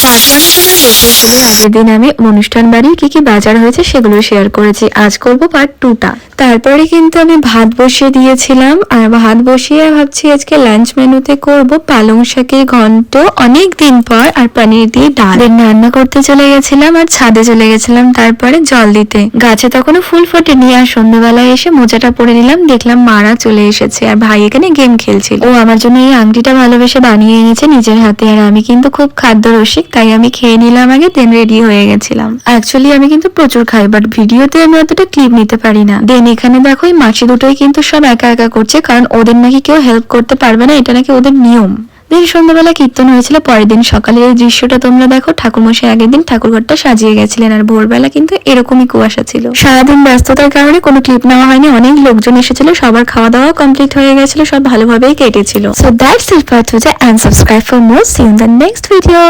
তারপরে সবার শেষে আগের দিন আমি অনুষ্ঠান বাড়ি কি কি বাজার হয়েছে সেগুলো শেয়ার করেছি। আজ করব পার্ট 2টা। তারপরে কিন্তু আমি ভাত বসিয়ে দিয়েছিলাম, আর ভাত বসিয়ে ভাবছি আজকে লাঞ্চ মেনুতে করব পালং শাকের ঘন্ট অনেক দিন পর, আর পনির দিয়ে ডাল। রান্না করতে চলে গেছিলাম আর ছাদে চলে গেছিলাম তারপরে জল দিতে। গাছে তখনও ফুল ফোটেনি, আর সন্ধ্যাবেলায় এসে মোজাটা পরে নিলাম, দেখলাম মারা চলে এসেছে আর ভাই এখানে গেম খেলছিল। ও আমার জন্য এই আংটিটা ভালোবেসে বানিয়ে এনেছে নিজের হাতে। আর আমি কিন্তু খুব খাদ্য রসিক, তাই আমি খেয়ে নিলাম আগে, দেন রেডি হয়ে গেছিলাম। অ্যাকচুয়ালি আমি কিন্তু প্রচুর খাই, বাট ভিডিওতে আমি অতটা ক্লিপ নিতে পারি না। দেন এখানে দেখো এই মাছি দুটোই কিন্তু সব একা একা করছে, কারণ ওদের নাকি কেউ হেল্প করতে পারবে না, এটা নাকি ওদের নিয়ম। দিন সন্ধ্যাবেলা কীর্তন হয়েছিল, পরের দিন সকালে এই দৃশ্যটা তোমরা দেখো। ঠাকুরমশাই আগের দিন ঠাকুরঘরটা সাজিয়ে গেছিলেন, আর ভোরবেলা কিন্তু এরকমই কুয়াশা ছিল। সারাদিন ব্যস্ততার কারণে কোনো ক্লিপ নেওয়া হয়নি। অনেক লোকজন এসেছিল, সবার খাওয়া দাওয়া কমপ্লিট হয়ে গেছিল, সব ভালোভাবেই কেটেছিল। So that's it for today, and subscribe for more. See you in the next video.